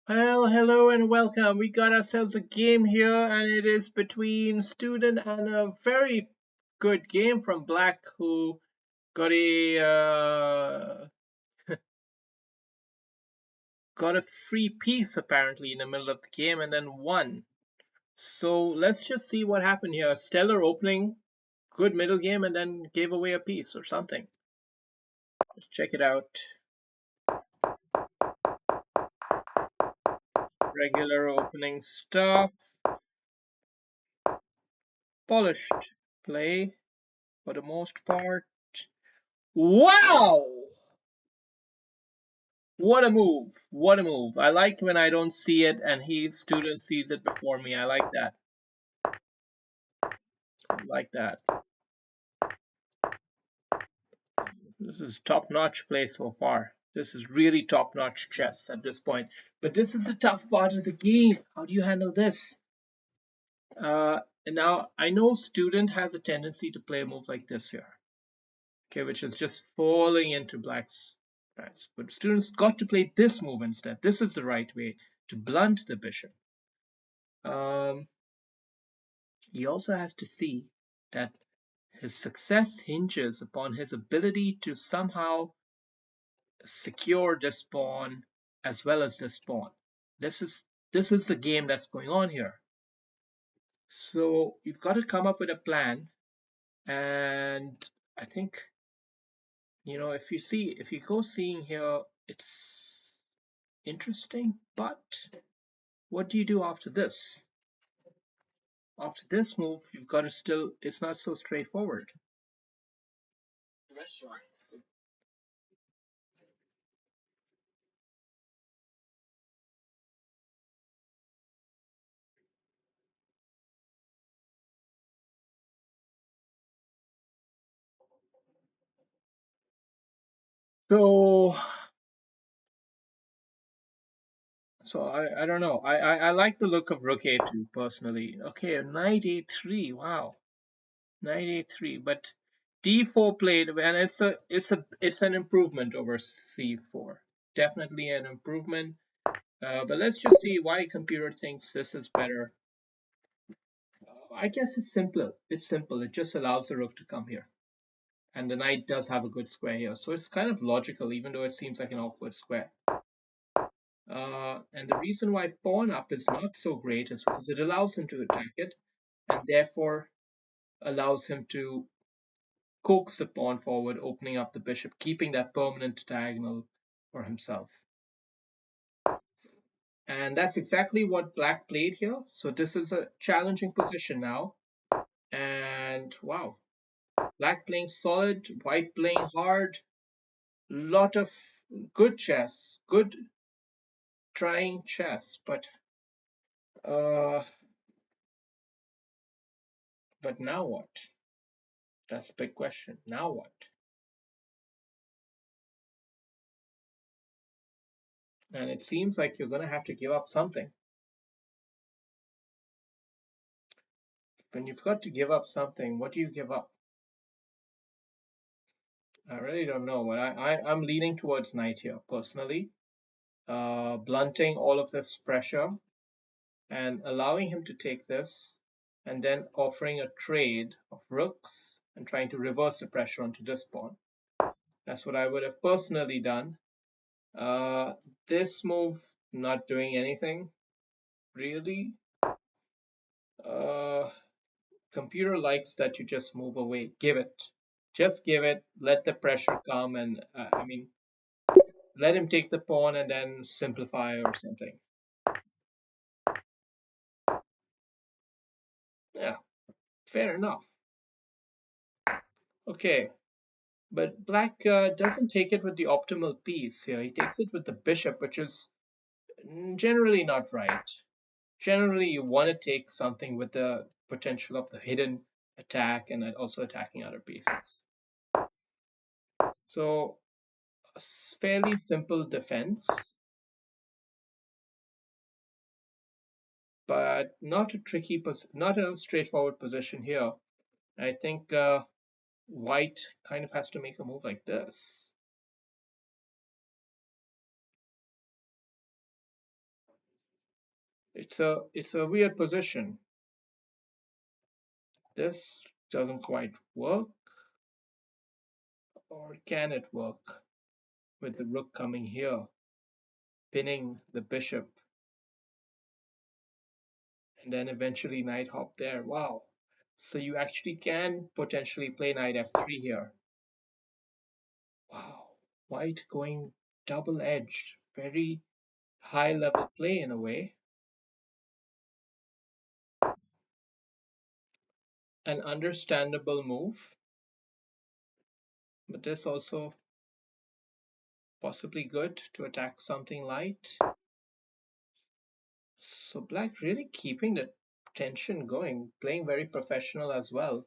Well, hello and welcome. We got ourselves a game here, and it is between Student and a very good game from Black, who got a free piece apparently in the middle of the game and then won. So let's just see what happened here. Stellar opening, good middle game, and then gave away a piece or something. Let's check it out. Regular opening stuff, polished play for the most part. Wow! What a move! What a move! I like when I don't see it and student sees it before me. I like that. I like that. This is top-notch play so far. This is really top-notch chess at this point. But this is the tough part of the game. How do you handle this? And now I know student has a tendency to play a move like this here. Okay, which is just falling into black's hands. But student's got to play this move instead. This is the right way to blunt the bishop. Um, He also has to see that his success hinges upon his ability to somehow secure this pawn as well as this pawn. This is the game that's going on here. So you've got to come up with a plan, and I think if you go seeing here, it's interesting. But what do you do after this? After this move, you've got to still. It's not so straightforward. So So I don't know. I like the look of Rook A2 personally. Okay, Knight A3. Wow, Knight A3. But D4 played, and it's an improvement over C4. Definitely an improvement. But let's just see why computer thinks this is better. I guess it's simpler. It's simple. It just allows the rook to come here, and the knight does have a good square here, so it's kind of logical, even though it seems like an awkward square. And the reason why pawn up is not so great is because it allows him to attack it and therefore allows him to coax the pawn forward, opening up the bishop, keeping that permanent diagonal for himself. And that's exactly what black played here. So this is a challenging position now. And wow, black playing solid, white playing hard. Lot of good chess, good trying chess, uh, but now what? That's the big question. Now what? And it seems like you're going to have to give up something. When you've got to give up something, what do you give up? I really don't know. But I'm leaning towards knight here, personally. Blunting all of this pressure and allowing him to take this and then offering a trade of rooks and trying to reverse the pressure onto this pawn. That's what I would have personally done. This move, not doing anything, really. Computer likes that you just move away. Give it. Just give it. Let the pressure come, and let him take the pawn and then simplify or something. Yeah, fair enough. Okay, but black doesn't take it with the optimal piece here. He takes it with the bishop, which is generally not right. Generally, you want to take something with the potential of the hidden attack and also attacking other pieces. So, a fairly simple defense, but not not a straightforward position here. I think white kind of has to make a move like this. It's a weird position. This doesn't quite work, or can it work with the rook coming here, pinning the bishop, and then eventually knight hop there? Wow. So you actually can potentially play knight f3 here. Wow. White going double-edged, very high level play in a way. An understandable move, but this also possibly good to attack something light. So black really keeping the tension going, playing very professional as well.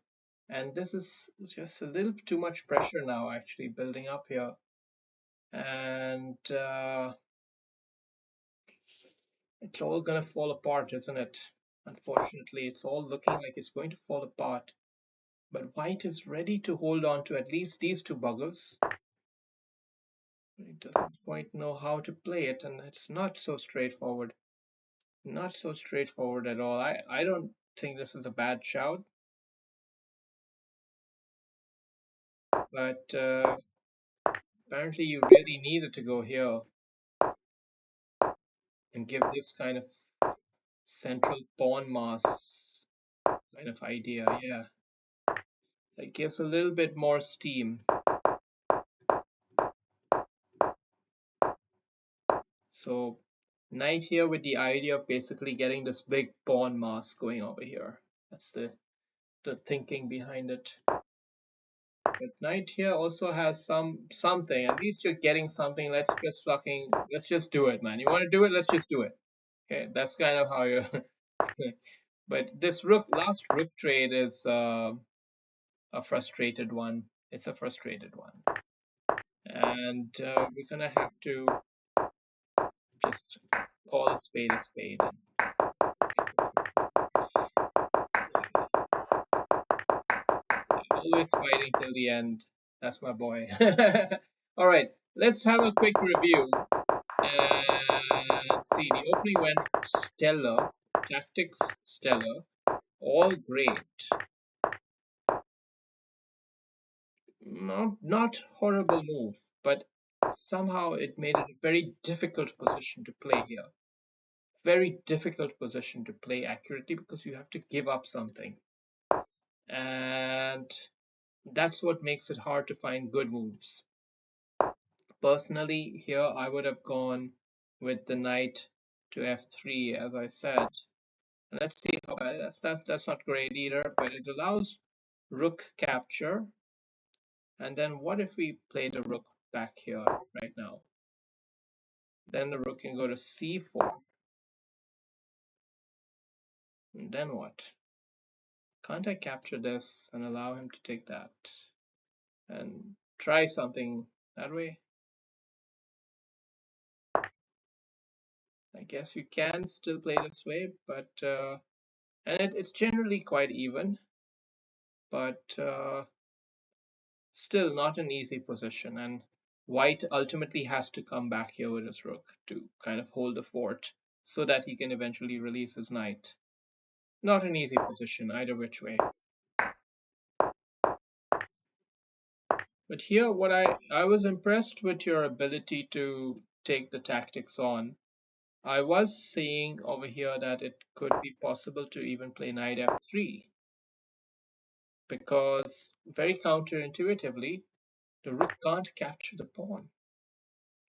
And this is just a little too much pressure now actually building up here. And it's all gonna fall apart, isn't it? Unfortunately, it's all looking like it's going to fall apart. But white is ready to hold on to at least these two buggers. It doesn't quite know how to play it, and it's not so straightforward. Not so straightforward at all. I don't think this is a bad shout, but apparently you really needed to go here and give this kind of central pawn mass kind of idea. Yeah, it gives a little bit more steam. So knight here with the idea of basically getting this big pawn mass going over here. That's the thinking behind it. But knight here also has something. At least you're getting something. Let's just do it, man. You want to do it? Let's just do it. Okay, that's kind of how you. But this last rook trade is a frustrated one. It's a frustrated one, and we're gonna have to just call a spade a spade. Always fighting till the end. That's my boy. All right, let's have a quick review. And see, the opening went stellar, tactics stellar, all great. Not horrible move, but somehow it made it a very difficult position to play here. Very difficult position to play accurately because you have to give up something. And that's what makes it hard to find good moves. Personally, here I would have gone with the knight to f3, as I said. Let's see how that's not great either, but it allows rook capture. And then what if we play the rook back here right now? Then the rook can go to c4. And then what? Can't I capture this and allow him to take that? And try something that way? I guess you can still play this way, but and it's generally quite even, but still not an easy position. And white ultimately has to come back here with his rook to kind of hold the fort so that he can eventually release his knight. Not an easy position either which way. But here, what I was impressed with your ability to take the tactics on. I was seeing over here that it could be possible to even play knight f3 because very counterintuitively, the rook can't capture the pawn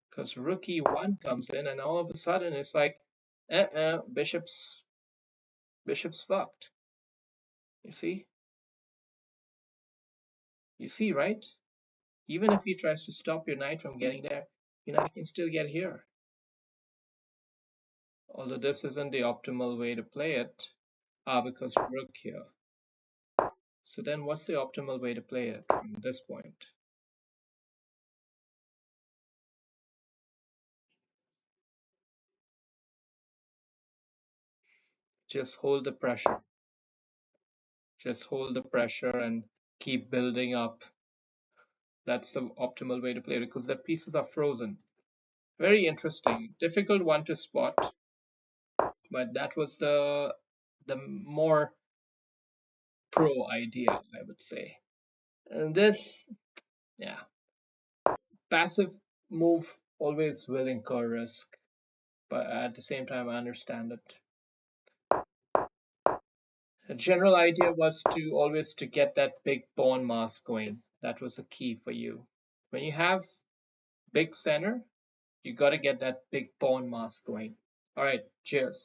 because rook e1 comes in and all of a sudden it's like, bishop's fucked. You see? You see, right? Even if he tries to stop your knight from getting there, your knight can still get here. Although this isn't the optimal way to play it, because rook here. So then what's the optimal way to play it from this point? Just hold the pressure. Just hold the pressure and keep building up. That's the optimal way to play it because the pieces are frozen. Very interesting. Difficult one to spot. but that was the more pro idea, I would say. And this, yeah, passive move always will incur risk, but at the same time, I understand it. The general idea was to always to get that big pawn mass going. That was the key for you. When you have big center, you got to get that big pawn mass going. All right, cheers.